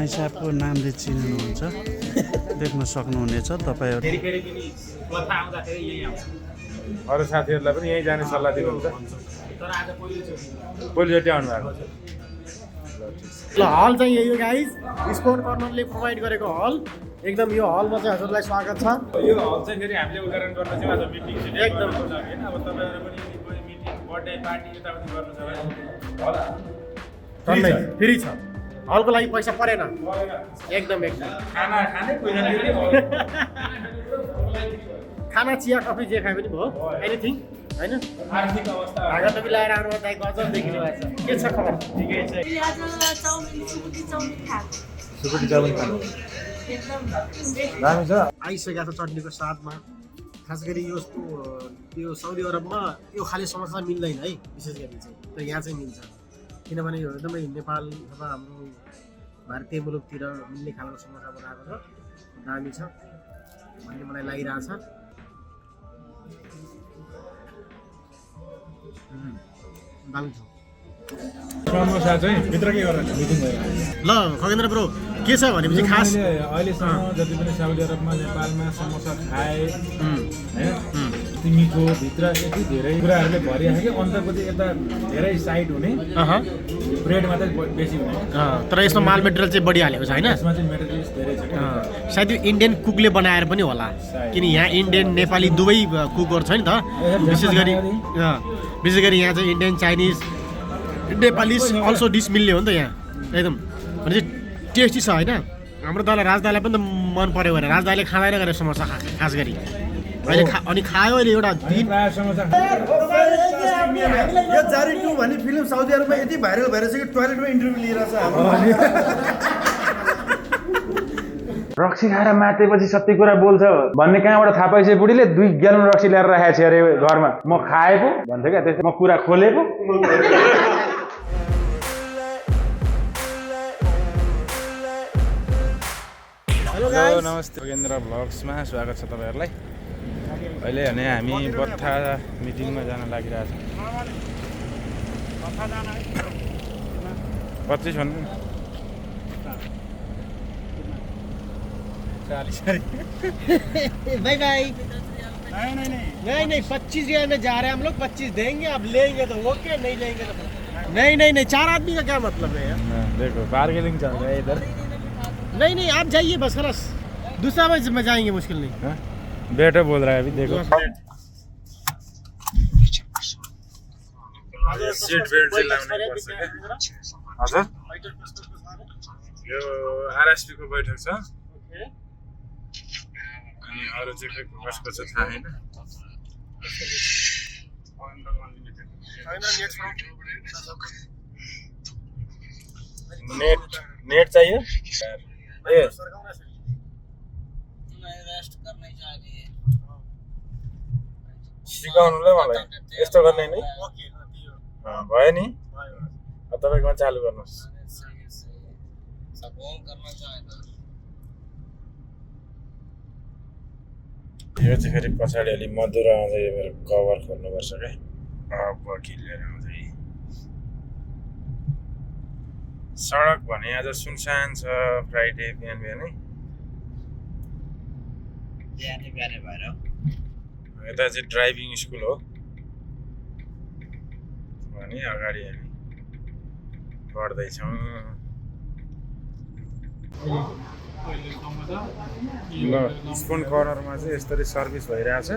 भाइ साहबको नामले चिन्नुहुन्छ, देख्न सक्नुहुनेछ तपाईँहरू। अरू साथीहरूलाई पनि यहीँ जाने सल्लाह दिनुहुन्छ? पहिलोचोटि आउनु भएको छ। ल हल चाहिँ यही हो गाइज, स्पोर्ट कर्नरले प्रोभाइड गरेको हल। एकदम यो हलमा चाहिँ हजुरलाई स्वागत छ। यो हल चाहिँ फेरि हामीले उदाहरण गर्न चाहिँ आज मिटिङ एकदम होइन। अब तपाईँहरू पनि कोही मिटिङ बर्थडे पार्टी यताउति गर्नु छ भने टन्नै फ्री छ। हलको लागि पैसा परेन एकदम खाना खानै पैसा खाना चिया कफी जे खाए पनि भयो, एनिथिङ होइन। आर्थिक अवस्था भागा त मिलाएर आउनु दाइ गजब देखिने भएको छ। के छ खबर? ठिकै छ। सुकुटी चाउमिन खानु दामी छ। आइसकेको छ चटनीको स्वादमा। खास गरी यो साउदी अरबमा यो खाले समोसा मिल्दैन है, विशेष गरी चाहिँ तर यहाँ चाहिँ मिल्छ। किनभने यो एकदमै नेपाल अथवा हाम्रो भारतीय मुलुकतिर मिल्ने खालको समोसा बनाएको छ, दामी छ भन्ने मलाई लागिरहेछ। दामी छ समोसा चाहिँ भित्र के गरेर मिटिङ भयो ल खगेन्द्र ब्रो। के छ भनेपछि खास अहिलेसम्म जति पनि साउदी अरबमा नेपालमा समोसा खाए होइन, त्यो मिठो भित्र यति धेरै कुराहरूले भरिराख्यो कि अन्तर्पट्टि यता धेरै साइड हुने ब्रेड मात्रै बेसी हुने। तर यसमा माल मेटेरियल चाहिँ बढिहालेको छ होइन। यसमा चाहिँ मेटेरियल्स धेरै छ। सायद यो इन्डियन कुकले बनाएर पनि होला, किन यहाँ इन्डियन नेपाली दुवै कुकहरू छ नि त। विशेष गरी यहाँ चाहिँ Indian Chinese Nepali also dish मिल्ने हो नि त यहाँ एकदम। भने चाहिँ टेस्टी छ होइन। हाम्रो दालाई राजदालाई पनि त मन पऱ्यो भने राजदाले खाँदैन गरे समोसा खास गरी अहिले अनि खायो अहिले एउटा दिन। यो जारी 2 भन्ने फिल्म साउदी अरबमा यति भाइरल भएर छ कि टोयलेटमा इन्टरभ्यू लिइरहेछ हाम्रो। रक्सी खाएर मातेपछि सबै कुरा बोल्छ भन्ने कहाँबाट थाहा पाइसके बुढीले 2 ग्यालन रक्सी ल्याएर राखेको छ अरे घरमा। म खाएको भन्थ्यो क्या, त्यसै म कुरा खोलेको। हेलो नमस्ते, खगेन्द्र भ्लग्समा स्वागत छ तपाईँहरूलाई। अहिले भने हामी बत्था मिटिङमा जान लागिरहेछ। 25 भन्नु 40। Bye bye. नहीं 25 रियाल में जा रहे हैं हम लोग, 25 देंगे। अब लेंगे तो ओके, नहीं लेंगे तो नहीं 4 आदमी का क्या मतलब है यार। देखो बार्गेनिंग चल रहा है इधर। नहीं आप जाइए बस खलास, दूसरा बस में जाएंगे मुश्किल नहीं। बेटा बोल रहा है अभी देखो। सीट बेल्ट चाहिँ लाउनै पर्छ के हजुर। यो आरएसपी को बैठक छ अनि अरु चाहिँ कसको छ थाहा हैन। नेट चाहियो ए सिकाउनुलाई मलाई यस्तो गर्ने नि भयो नि। तपाईकोमा चालु गर्नुस्। यो चाहिँ फेरि पछाडि अलि मधुरो आउँदै मेरो कभर खोल्नुपर्छ क्या। वकिल लिएर आउँदै सडक भने आज सुनसान छ। फ्राइडे बिहान बिहानै भएर यता चाहिँ ड्राइभिङ स्कुल हो भने अगाडि हामी बढ्दैछौँ। ल स्पोन कर्नरमा चाहिँ यसरी सर्भिस भइरहेछ।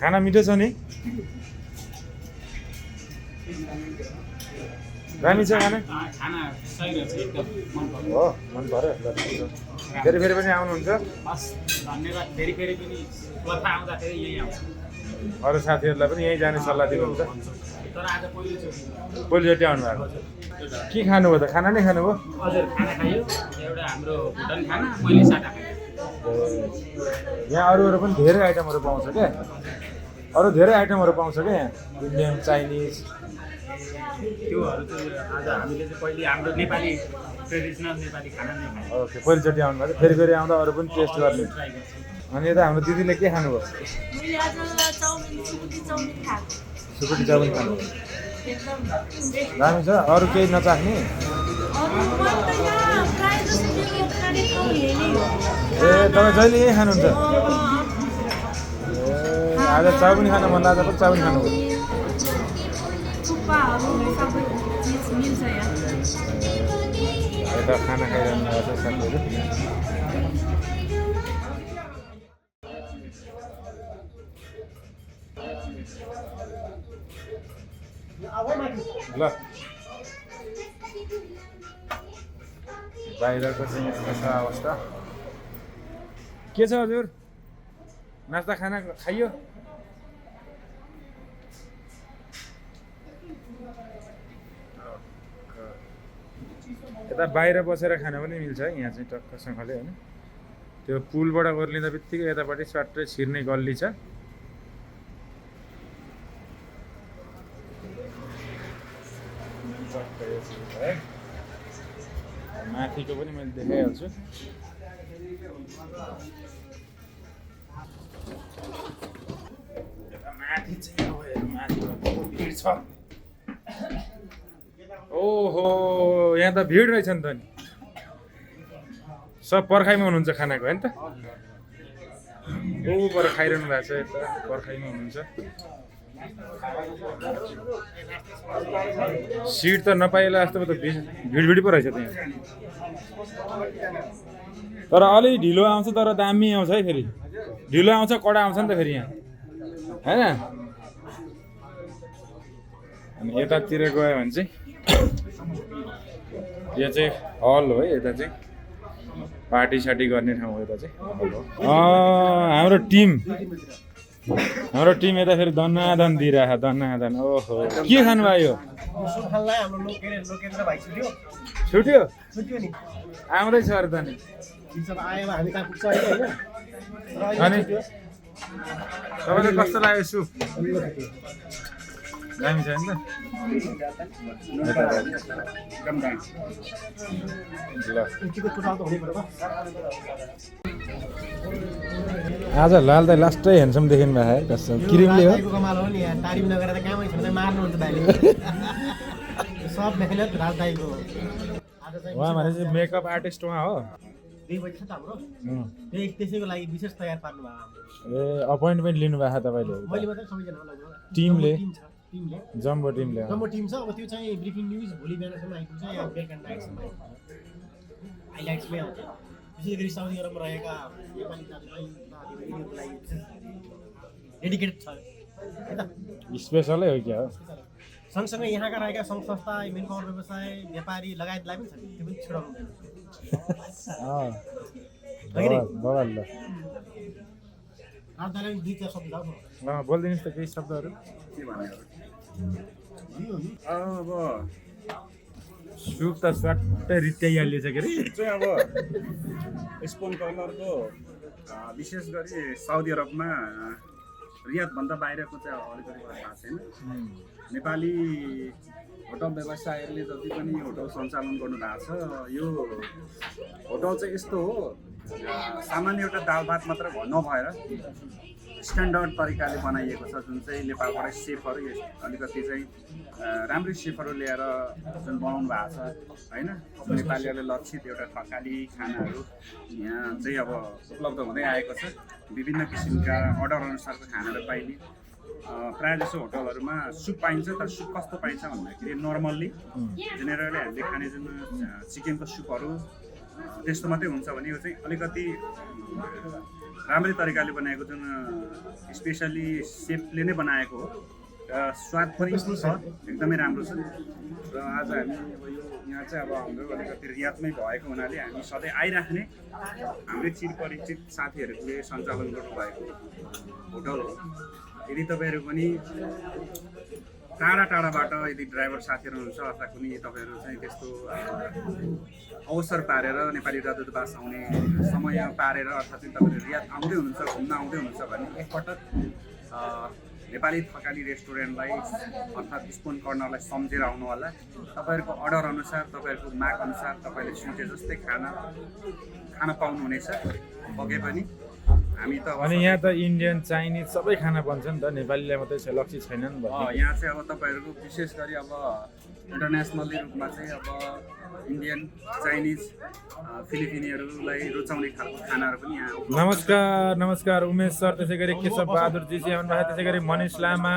खाना मिठो छ नि, दामी छ खाना। हो मन पर्यो। फेरि फेरि पनि आउनुहुन्छ? अरू साथीहरूलाई पनि यहीँ जाने सल्लाह दिनुहुन्छ? पहिलोचोटि आउनु भएको छ। के खानुभयो त? खाना नै खानुभयो? हजुर खाना खायो एउटा हाम्रो भुटान खाना, मैले सादा खाएँ। यहाँ अरू पनि धेरै आइटमहरू पाउँछ क्या। अरू धेरै आइटमहरू पाउँछ क्या यहाँ, इन्डियन चाइनिज त्योहरू चाहिँ आज हामीले चाहिँ पहिले हाम्रो नेपाली ट्रेडिसनल नेपाली खाना नै खायौँ। ओके, पहिलोचोटि आउनुभएको छ। फेरि फेरि आउँदा अरू पनि टेस्ट गर्ने। अनि यता हाम्रो दिदीले के खानुभयो मैले आज सुकुटी चाउमिन खाएको सुकुटी चाउमिन खानुभयो एकदम दामी छ अरू केही नचाख्ने ए तपाईँ जहिले यही खानुहुन्छ ए आज चाउमिन खानु मन लाग्दा पनि चाउमिन खानुभयो यता खाना खाइरहनु भएको छ साथीहरू ल बाहिरको चाहिँ यस्तो छ अवस्था के छ हजुर नास्ता खाना खाइयो यता बाहिर बसेर खान पनि मिल्छ है यहाँ चाहिँ टक्कसँगले होइन त्यो पुलबाट ओर्लिँदा बित्तिकै यतापट्टि स्वाट्टै छिर्ने गल्ली छ माथिको पनि मैले देखाइहाल्छु माथि चाहिँ अब हेरौँ माथिमा भिड छ ओहो यहाँ त भिड रहेछ नि त नि सब पर्खाइमा हुनुहुन्छ खानाको होइन त ओ पर खाइरहनु भएको छ यता पर्खाइमा हुनुहुन्छ सिट त नपाइला जस्तो त भिड पो रहेछ त्यहाँ तर अलि ढिलो आउँछ तर दामी आउँछ है फेरि ढिलो आउँछ कडा आउँछ नि त फेरि यहाँ होइन अनि यतातिर गयो भने चाहिँ यो चाहिँ हल हो है यता चाहिँ पार्टी सार्टी गर्ने ठाउँ हो यता चाहिँ हल हो हाम्रो टिम यता फेरि दन्नादन दिइरहेछ दन्नादन ओहो के खानुभयो छुट्यो आउँदैछ अरू त नि अनि तपाईँलाई कस्तो लाग्यो सुप दामी छ नि त आज लाल दाइ लास्टै हेन्डसम देखिनु भएको है कसम क्रिमले हो उहाँ भने चाहिँ मेकअप आर्टिस्ट उहाँ हो त्यसैको लागि विशेष तयार पार्नु ए भएको अपोइन्टमेन्ट लिनुभएको तपाईँले टिमले जम्बो टिमले टिम छ अब त्यो चाहिँ ब्रेकिङ न्युज भोलि बिहानसम्म आइपुग्छ या बेलुका नाइटसम्म हाइलाइट्समै आउँछ विशेष गरी साउदी अरबमा रहेका नेपाली दाजुभाइ दाजुभाइको लागि डेडिकेटेड छ है त स्पेसलै हो क्या हो सँगसँगै यहाँका रहेका सङ्घ संस्था मेन पावर व्यवसाय व्यापारी लगायतलाई पनि छ त्यो पनि छुटाउनु बवाल ल राजधानी दुई चार शब्द जाऊ बोलिदिनुहोस् त केही शब्दहरू अब सुप त स्वाट्टै रित्याइहालिएछ के अरे चाहिँ अब स्पोन कर्नरको विशेष गरी साउदी अरबमा रियादभन्दा बाहिरको चाहिँ अलिकति थाहा छैन नेपाली होटल व्यवसायीहरूले जति पनि होटल सञ्चालन गर्नुभएको छ यो होटल चाहिँ यस्तो हो सामान्य एउटा दाल भात मात्र नभएर स्ट्यान्डर्ड तरिकाले बनाइएको छ जुन चाहिँ नेपालबाट सेफहरू अलिकति चाहिँ राम्रै सेफहरू ल्याएर जुन बनाउनु भएको छ होइन नेपालीहरूले लक्षित एउटा थकाली खानाहरू यहाँ चाहिँ अब उपलब्ध हुँदै आएको छ विभिन्न किसिमका अर्डर अनुसारको खानाहरू पाइने प्रायः जसो होटलहरूमा सुप पाइन्छ तर सुप कस्तो पाइन्छ भन्दाखेरि नर्मल्ली जेनेरली हामीले खाने जुन चिकनको सुपहरू त्यस्तो मात्रै हुन्छ भने यो चाहिँ अलिकति राम्रै तरिकाले बनाएको जुन स्पेसली सेफले नै बनाएको हो र स्वाद पनि छ एकदमै राम्रो छ र आज हामी यहाँ चाहिँ अब हाम्रो अलिकति रियादमै भएको हुनाले हामी सधैँ आइराख्ने हाम्रै चिरपरिचित साथीहरूले सञ्चालन गर्नुभएको होटल हो यदि तपाईँहरू पनि टाढा टाढाबाट यदि ड्राइभर साथीहरू हुनुहुन्छ अथवा कुनै तपाईँहरू चाहिँ त्यस्तो अवसर पारेर नेपाली दूतावास आउने समय पारेर अथवा चाहिँ तपाईँहरू रियाद आउँदै हुनुहुन्छ घुम्न आउँदै हुनुहुन्छ भने एकपटक नेपाली थकाली रेस्टुरेन्टलाई अर्थात् स्पोन कर्नरलाई सम्झेर आउनु होला तपाईँहरूको अर्डर अनुसार तपाईँहरूको माग अनुसार तपाईँले सोचे जस्तै खाना पाउनुहुनेछ पके पनि हामी त अनि यहाँ त इन्डियन चाइनिज सबै खाना बन्छ नि त नेपालीलाई मात्रै छ लक्ष्य छैनन् भन्ने यहाँ चाहिँ अब तपाईँहरूको विशेष गरी अब इन्टरनेसनली रूपमा चाहिँ अब इन्डियन चाइनिज फिलिपिनीहरूलाई रुचाउने खालको खानाहरू पनि यहाँ उपलब्ध छ। नमस्कार नमस्कार उमेश सर, त्यसै गरी केशव बहादुर जी आउनु भएको, त्यसै गरी मनिष लामा,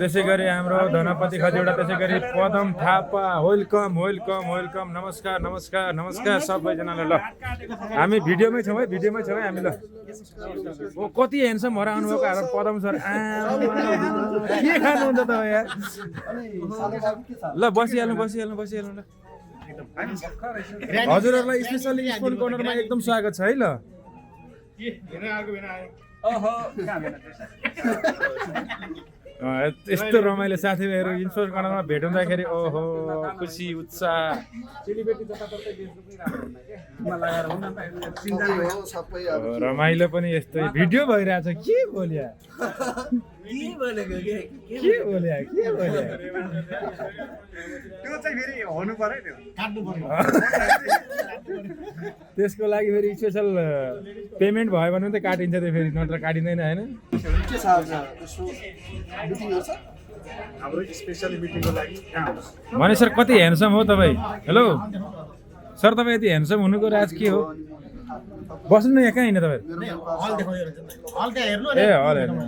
त्यसै गरी हाम्रो धनपति खतिवटा, त्यसै गरी Padam Thapa, welcome welcome welcome, नमस्कार नमस्कार नमस्कार सबैजनालाई। ल हामी भिडियोमै छौँ है, भिडियोमै छौँ है हामी। ल ओ कति ह्यान्डसम भएर आउनुभएको हाम्रो पदम सर, के खानुहुन्छ तपाईँ यार? ल बसिहाल्नु बसिहाल्नु बसिहाल्नु। ल हजुरहरूलाई स्पेसली स्पोन कर्नरमा एकदम स्वागत छ है। ल यस्तो रमाइलो साथीभाइहरू स्पोन कर्नरमा भेटाउँदाखेरि ओहो खुसी उत्साह। रमाइलो पनि यस्तै भिडियो भइरहेछ। के बोल्या त्यो चाहिँ फेरि हुनु पर्यो त्यो त्यसको लागि फेरि स्पेसल पेमेन्ट भयो भने त काटिन्छ त्यो फेरि, नत्र काटिँदैन होइन। हाम्रो स्पेसली मिटिङको लागि कहाँ हुन्छ? भने सर कति ह्यान्डसम हो तपाईँ? हेलो सर, तपाईँ यति ह्यान्डसम हुनुको राज के हो? बस्नु न यहाँ, कहाँ हिँड्ने तपाईँ? ए हल हेर्नु।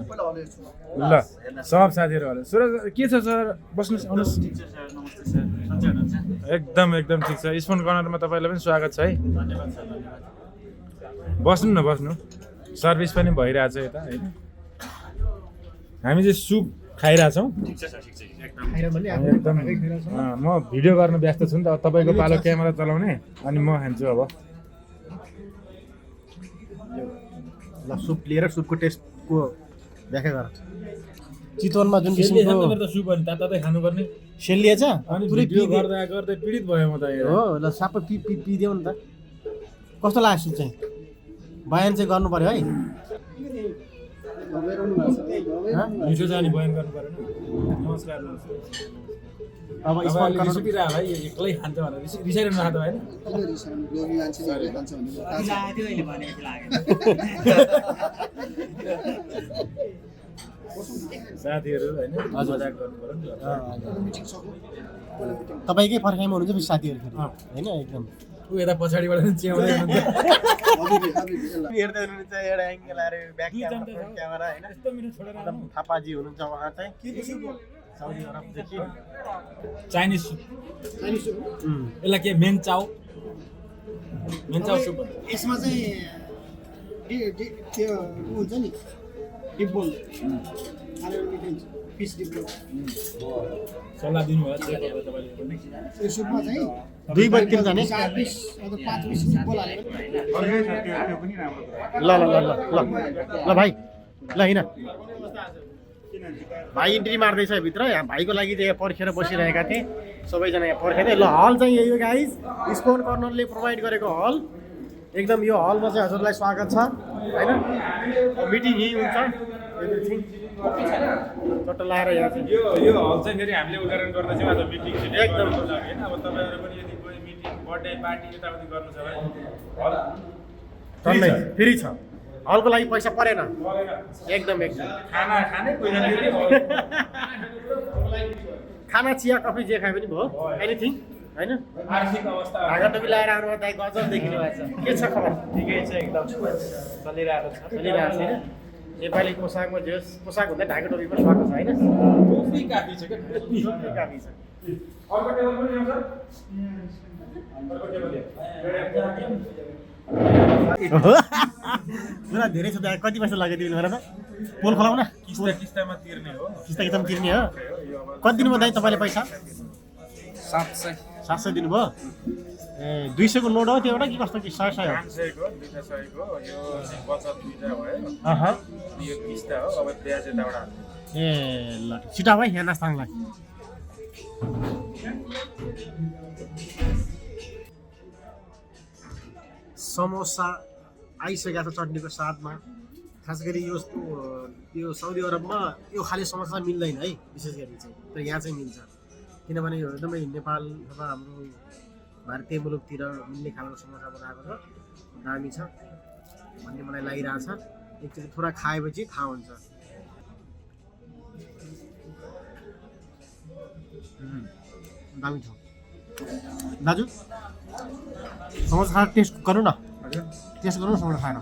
ल सब साथीहरू हल। सुरज के छ सर? बस्नुहोस् आउनुहोस्। एकदम एकदम ठिक छ। स्पोन कर्नरमा तपाईँलाई पनि स्वागत छ है। बस्नु न बस्नु, सर्भिस पनि भइरहेछ यता होइन। हामी चाहिँ सुप खाइरहेछौँ एकदम। म भिडियो गर्न व्यस्त छु नि त, तपाईँको पालो क्यामेरा चलाउने, अनि म खान्छु अब। ल सुप लिएर सुपको टेस्टको व्याख्या गर। चितवनमा जुन किसिमको सुप अनि तातै खानुपर्ने सेलिएछ अनि पुरै भिडियो गर्दा गर्दै पीडित भयो म त यहाँ। हो। ल सबै पिदियो नि त। कस्तो लाग्यो सुप चाहिँ? बयान चाहिँ गर्नु पर्यो है। मिठो जाने बयान गर्नु परेन। नमस्कार अब स्पोन कर्नर रिसिपिरहेको है, एक्लै खान्छ भनेर रिसाइरहनु खाँदा होइन। साथीहरू होइन मजाक गर्नु पर्यो नि त। तपाईँकै पर्खाइमा हुनुहुन्छ फेरि साथीहरू फेरि होइन एकदम। ऊ यता पछाडिबाट पनि च्याउँदै हुनुहुन्छ। हेर्दै हुनुहुन्छ एउटा एङ्गल आएर ब्याक क्यामेरा होइन। यस्तो मिठो छोडेर एकदम थापाजी हुनुहुन्छ उहाँ चाहिँ साउदी अरबदेखि। चाइनिज सुप, यसलाई के मेन चाउ सुप भन्छ। यसमा चाहिँ त्यो हुन्छ नि डिब्बोल पिस डिब्बोल सल्लाह दिनुभयो चेक गरेर तपाईँले पनि। यो सुपमा चाहिँ 2 बजी तिन जाने। 4 पिस अथवा 5 पिस डिब्बोल हालेर ल ल ल ल ल ल भाइ ल हिँड। भाइ इन्ट्री मार्दैछ भित्र। यहाँ भाइको लागि चाहिँ पर्खेर बसिरहेका थिएँ सबैजना यहाँ पर्खेर। ल हल चाहिँ यही हो गाइज, स्पोन कर्नरले प्रोभाइड गरेको हल। एकदम यो हलमा चाहिँ हजुरलाई स्वागत छ होइन। मिटिङ यहीँ हुन्छ एभ्रिथिङ टोटल लाएर यहाँ चाहिँ यो हल चाहिँ फेरि हामीले उदाहरण गर्दैछौँ आज मिटिङ एकदम। होइन। अब तपाईँहरू पनि यदि कोही मिटिङ बर्थडे पार्टी यताउति गर्नु छ भने हल टन्नै फ्री छ। हलको लागि पैसा परेन एकदम एकदम। खाना खाने पैसा दिने खाना चिया कफी जे खाए पनि भयो एनिथिङ होइन। आर्थिक अवस्था ढाका टोपी लगाएर आउनु दाइ गजब देखिनु भएको छ। के छ खबर? ठिकै छ एकदम चलिरहेको छ। चलिरहेको छ होइन। नेपाली पोसाकमा जे पोसाक हुँदा ढाका टोपीमा स्वागत छ होइन। टोपी काफी छ क्या, टोपी काफी छ। अर्को टेबल पनि ल्याउँछ। अर्को टेबल पुरा धेरै छ त्यहाँ। कति पैसा लाग्यो तिमीले भएर त? पोल खोलाउ न। किस्तामा तिर्ने हो। किस्ता किस्तामा तिर्ने हो। कति दिनुभयो दाइ तपाईँले पैसा? 700 दिनुभयो। ए 200 को नोट हो त्यो एउटा कि कस्तो कि 100 हो? 500 को 200 को यो बचत दुईटा भयो। यो किस्ता हो। अब ब्याज यताबाट हाल्नु। ए ल छिटो भाइ यहाँ नास्तालाई। समोसा आइसकेको छ चटनीको साथमा। खास गरी यो साउदी अरबमा यो खाली समोसा मिल्दैन है विशेष गरी चाहिँ, तर यहाँ चाहिँ मिल्छ। किनभने यो एकदमै नेपाल अथवा हाम्रो भारतीय मुलुकतिर मिल्ने खालको समोसा बनाएको छ, दामी छ। भन्ने मलाई लागिरहेछ। एकचोटि थोडा खाएपछि थाहा हुन्छ। दामी छ दाजु। समोसा खाएर टेस्ट गरौँ न, टेस्ट गरौँ न समोसा खाएर।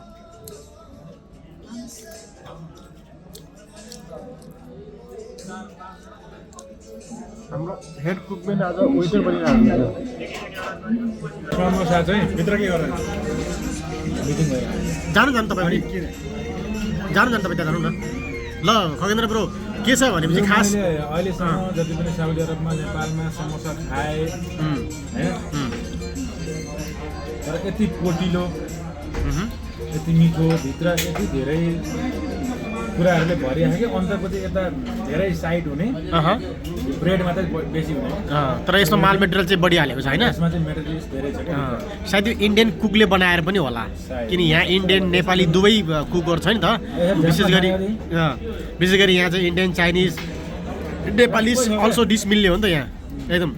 हाम्रो हेड कुकमेन आज वेटर बनिरहेको समोसा चाहिँ भित्र के गरेर मिटिङ भइरहेको जानु तपाईँ पनि जानु तपाईँ त्यहाँ जानु न। ल खगेन्द्र ब्रो के छ भनेपछि खास मैले अहिलेसम्म जति पनि साउदी अरबमा नेपालमा समोसा खाएँ होइन, तर यति पोटिलो यति मिठो भित्र यति धेरै कुराहरूले भरिएको कि अन्तर्पट्टि यता धेरै साइड हुने ब्रेड मात्रै बेसी हुने। तर यसमा माल मेटेरियल चाहिँ बढी हालेको छ होइन। यसमा चाहिँ मेटेरियल्स धेरै छ क्या। सायद यो इन्डियन कुकले बनाएर पनि होला, किन यहाँ इन्डियन नेपाली दुवै कुकहरू छ नि त। विशेष गरी यहाँ चाहिँ Indian Chinese Nepalese also dish मिल्ने हो नि त यहाँ एकदम।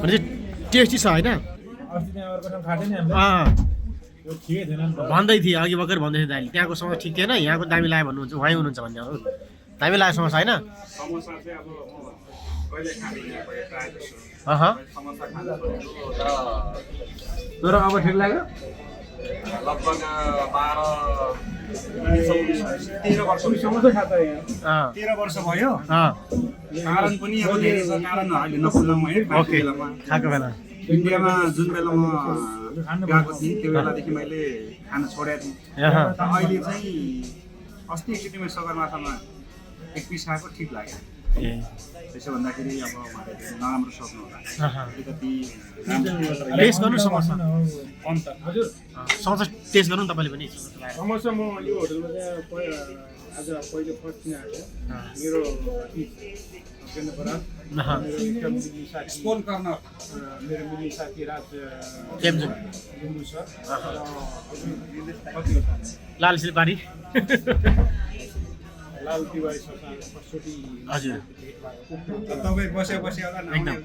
भने चाहिँ टेस्टी छ होइन। अस्ति त्यहाँ अर्को ठाउँ खाएको थियो नि हामीले, त्यो ठिकै थिएन नि त। भन्दै थिएँ अघि भर्खर भन्दै थियो दाइले त्यहाँको समोसा ठिक थिएन, यहाँको दामी लाग्यो भन्नुहुन्छ, उहाँ हुनुहुन्छ भन्ने हो। दामी लाग्यो समोसा होइन। समोसा चाहिँ अब म कहिले खाँदिनँ प्रायः जस्तो समोसा खाँदा तर अब ठिक लाग्यो। लगभग 13 वर्ष समोसा खाता यहाँ 13 वर्ष भयो। कारण पनि अब धेरै छ, कारण अहिले नफुल्लामा है बाँकी बेलामा खाएको बेला इन्डियामा जुन बेला म गएको थिएँ त्यो बेलादेखि मैले खान छोडेको थिएँ। अहिले चाहिँ अस्ति एकचोटि सगरमाथामा एक पिस खाएको ठिक लाग्यो। त्यसो भन्दाखेरि अब नराम्रो सक्नु होला अलिकति टेस्ट गर्नु समोसा अन्त हजुर समोसा टेस्ट गर्नु तपाईँले पनि। समोसा म यो होटलमा चाहिँ आज पहिले फर्स्ट दिन आएको मेरो स्पोन कर्नर मेरो मिल्ने साथी राज केम्जुङ लिम्बू सर लाल सिलपारी लाल तिवारी सरसँग फर्स्टचोटि हजुर तपाईँ बसे होला न एकदम।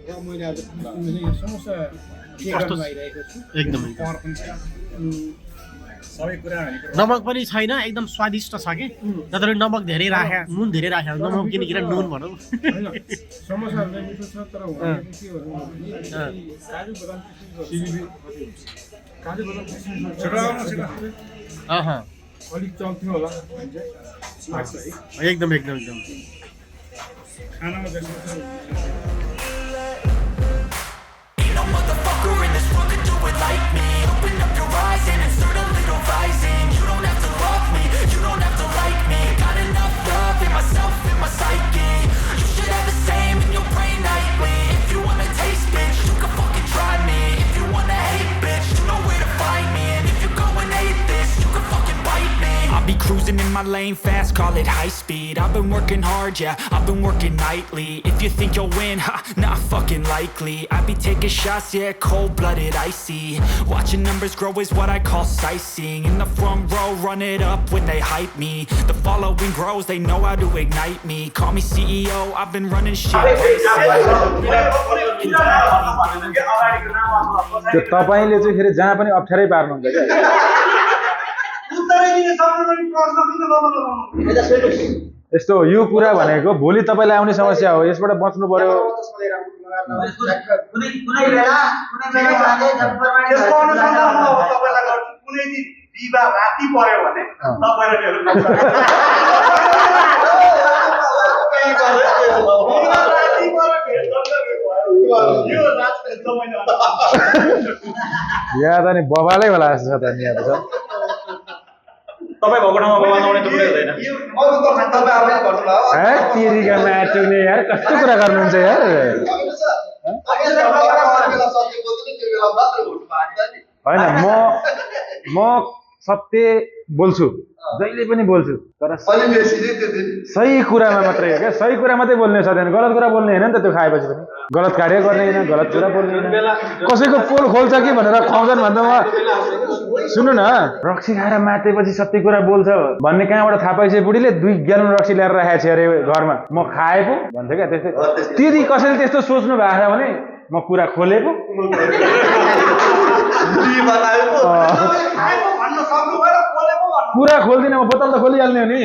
र मैले आज यो समोसा कस्तो आइरहेको छु एकदम पर पनि छ सबै कुरा भनेको नमक पनि छैन, एकदम स्वादिष्ट छ कि। जति नमक धेरै राख्या नुन धेरै राख्या नमक किन नुन भनौँ। होइन समोसाहरू चाहिँ मिठो छ, तर हुँदैन के भन्नु काजु बदाम काजु बदाम अलिक चल्थ्यो होला लाग्छ है। एकदम एकदम एकदम खानामा जस्तो No motherfucker in this world could do it like me. Open up your eyes and insert a little rising. You don't have to love me, you don't have to like me. Got enough love in myself, in my psyche. You should have the same in your brain nightly. If you wanna taste, bitch, you can fucking try me. If you wanna hate, bitch, you know where to find me. And if you go and hate this, you can fucking bite me. I'll be cruising in my lane fast, call it high speed. I've been working hard, yeah, I've been working nightly. If you think you'll win, ha, not fucking likely. I be taking shots, yeah, cold-blooded, icy. Watching numbers grow is what I call sightseeing. In the front row, run it up when they hype me. The following grows, they know how to ignite me. Call me CEO, I've been running shit. त्यो तपाईँले चाहिँ फेरि जहाँ पनि अप्ठ्यारै पार्नुहुन्छ क्या। यस्तो यो कुरा भनेको भोलि तपाईँलाई आउने समस्या हो, यसबाट बच्नु पर्यो। कुनै दिन बिहिबार राति पर्यो भने यहाँ त नि बबालै होला जस्तो छ त नि यहाँ त। तपाईँ भएको ठाउँमा बबाल आउने त कुनै हुँदैन। तिरीका माटो नि यार कस्तो कुरा गर्नुहुन्छ यार। होइन म सत्य बोल्छु, जहिले पनि बोल्छु, तर सही कुरामा मात्रै हो क्या। सही कुरा मात्रै बोल्ने सक्दैन, गलत कुरा बोल्ने होइन नि त। त्यो खाएपछि पनि गलत कार्य गर्ने होइन, गलत कुरा बोल्ने होइन। कसैको पोल खोल्छ कि भनेर खुवाउँछन् भन्दा म सुन्नु न, रक्सी खाएर मातेपछि सत्य कुरा बोल्छ भन्ने कहाँबाट थाहा पाइसके बुढीले 2 ग्यालन रक्सी ल्याएर राखेको छ अरे घरमा। म खाएको भन्थ्यो क्या। त्यस्तै त्यति कसैले त्यस्तो सोच्नु भएको छ भने म कुरा खोलेको कुरा खोल्दिनँ म बोतल त खोलिहाल्ने हो नि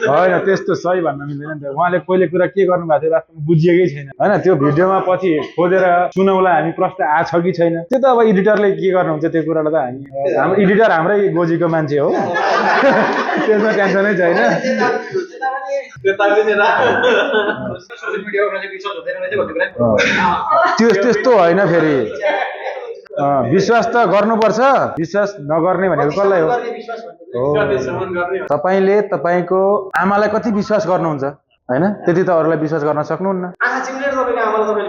होइन त्यस्तो सही भन्न मिल्दैन नि त उहाँले कहिले कुरा के गर्नु भएको थियो वास्तवमा बुझिएकै छैन होइन त्यो भिडियोमा पछि खोजेर सुनौला हामी प्रश्न आछ कि छैन त्यो त अब एडिटरले के गर्नुहुन्छ त्यो कुरालाई त हामी हाम्रो एडिटर हाम्रै गोजीको मान्छे हो त्यसमा टेन्सनै छैन त्यो त्यस्तो होइन फेरि विश्वास त गर्नुपर्छ विश्वास नगर्ने भनेको कसलाई हो तपाईले तपाईको आमालाई कति विश्वास गर्नुहुन्छ हैन त्यति त अरूलाई विश्वास गर्न सक्नुहुन्न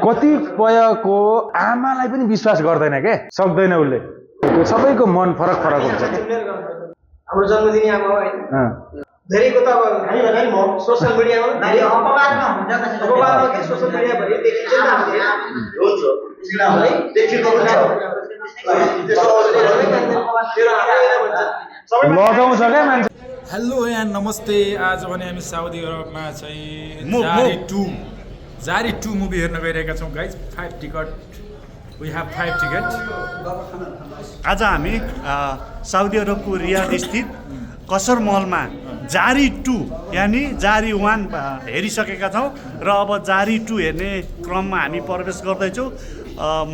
कतिपयको आमालाई पनि विश्वास गर्दैन के सक्दैन उसले सबैको मन फरक फरक हुन्छ हाम्रो जन्मदिनी आमा हो हैन धेरैको त अब घरि म सोशल मिडियामा धेरै अपवादमा हुन्छ अपवादमा के सोशल मिडिया भरि देखिन्छ नि हुन्छ है देखिएको हुन्छ लगाउँछ क्या मान्छे हेलो एन्ड नमस्ते आज भने हामी साउदी अरबमा चाहिँ जारी 2 मुभी हेर्न गइरहेका छौँ guys 5 ticket we have 5 ticket आज हामी साउदी अरबको रियाद स्थित कसर मलमा जारी 2 यानी जारी 1 हेरिसकेका छौँ र अब जारी 2 हेर्ने क्रममा हामी प्रवेश गर्दैछौँ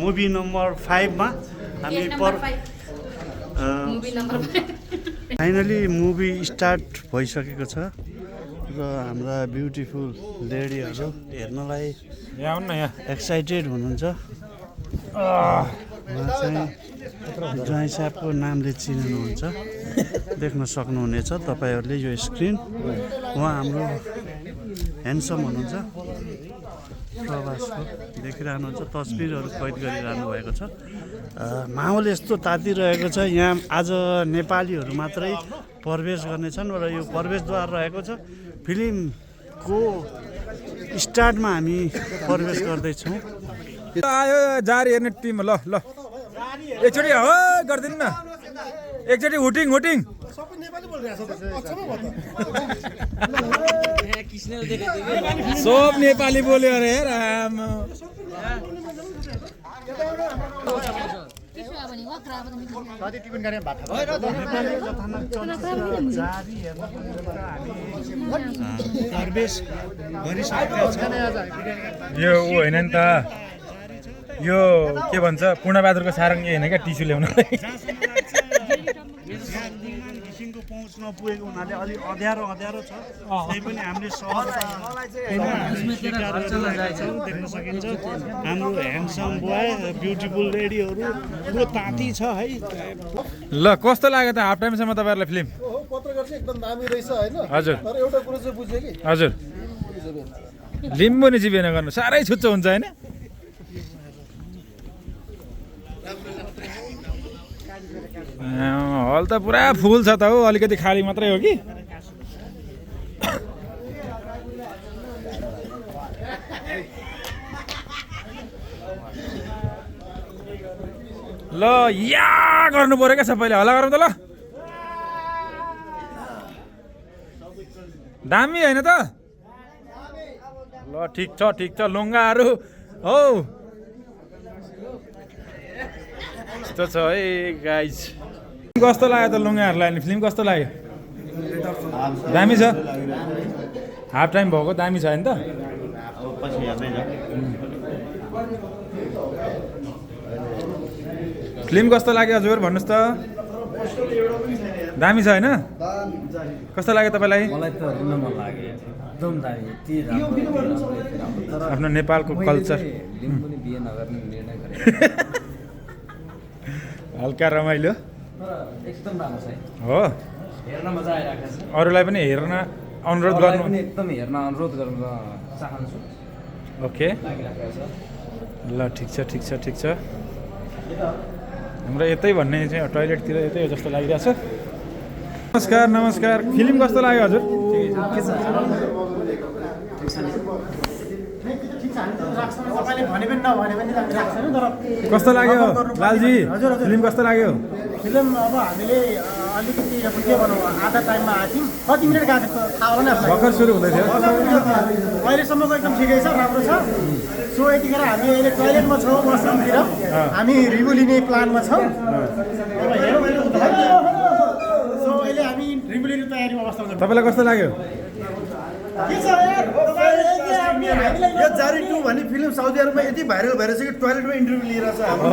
मुभी नम्बर 5 मा हामी फाइनली मुभी स्टार्ट भइसकेको छ र हाम्रा ब्युटिफुल लेडीहरू हेर्नलाई यहाँ आउनु न यहाँ एक्साइटेड हुनुहुन्छ उहाँ चाहिँ ज्वाइँ साहबको नामले चिन्नुहुन्छ देख्न सक्नुहुनेछ तपाईँहरूले यो स्क्रिन उहाँ हाम्रो ह्यान्डसम हुनुहुन्छ प्रवासको देखिरहनुहुन्छ तस्बिरहरू कैद गरिरहनु भएको छ माहौल यस्तो तातिरहेको छ यहाँ आज नेपालीहरू मात्रै प्रवेश गर्नेछन् र यो प्रवेशद्वार रहेको छ फिल्मको स्टार्टमा हामी प्रवेश गर्दैछौँ आयो जारी हेर्ने टिम ल ल एकचोटि हो गरिदिनु न एकचोटि हुटिङ सब नेपाली बोल्यो अरे राम यो ऊ होइन नि त यो के भन्छ पूर्णबहादुरको सारङ्गी होइन क्या टिस्यु ल्याउनलाई पहुँच नपुगेको हुनाले अलिक अँध्यारो छ त्यही पनि हामीले देख्न सकिन्छ हाम्रो ह्यान्डसम बोय ब्युटिफुल लेडीहरू पुरो ताती छ है ल कस्तो लाग्यो त हाफ टाइमसम्म तपाईँहरूलाई फिल्म पत्रकार चाहिँ एकदम दामी रहेछ हैन हजुर तर एउटा कुरा चाहिँ बुझ्यो कि हजुर लिम्बू नि चिबेन गर्नु साह्रै छुच्चो हुन्छ होइन हल त पुरा फुल छ त हौ अलिकति खाली मात्रै हो कि ल या गर्नु पर्यो क्या सबैले हल्ला गरौँ त ल दामी होइन त ल ठिक छ लुङ्गाहरू हौ यस्तो छ है गाइज कस्तो लाग्यो त लुङ्गाहरूलाई अनि फिल्म कस्तो लाग्यो दामी छ हाफ टाइम भएको दामी छ नि त फिल्म कस्तो लाग्यो हजुर भन्नुहोस् त दामी छ होइन कस्तो लाग्यो तपाईँलाई आफ्नो नेपालको कल्चर हल्का रमाइलो एकदम राम्रो छ हो हेर्न मजा आइरहेको छ अरूलाई पनि हेर्न अनुरोध गर्नु एकदम हेर्न अनुरोध गर्न चाहन्छु ओके ल ठिक छ हाम्रो यतै भन्ने चाहिँ टोइलेटतिर यतै हो जस्तो लागिरहेछ नमस्कार फिल्म कस्तो लाग्यो हजुर तपाईँले भने पनि नभने पनि हामी राख्छौँ तर कस्तो लाग्यो लालजी फिल्म कस्तो लाग्यो फिल्म अब हामीले अलिकति अब के भनौँ आधा टाइममा आएको थियौँ कति मिनट गएको थियो थाहा होला नि भर्खर सुरु हुँदै थियो अहिलेसम्मको एकदम ठिकै छ राम्रो छ सो यतिखेर हामी अहिले टोइलेटमा छौँ वासरुमतिर हामी रिभ्यू लिने प्लानमा छौँ अब हेरौँ सो अहिले हामी रिभ्यू लिने तयारीमा अवस्थामा छौँ तपाईँलाई कस्तो लाग्यो के छ यार यो जारी 2 भन्ने फिल्म साउदी अरबमा यति भाइरल भइरहेछ कि टोयलेटमा इन्टरभ्यू लिइरहेछ हाम्रो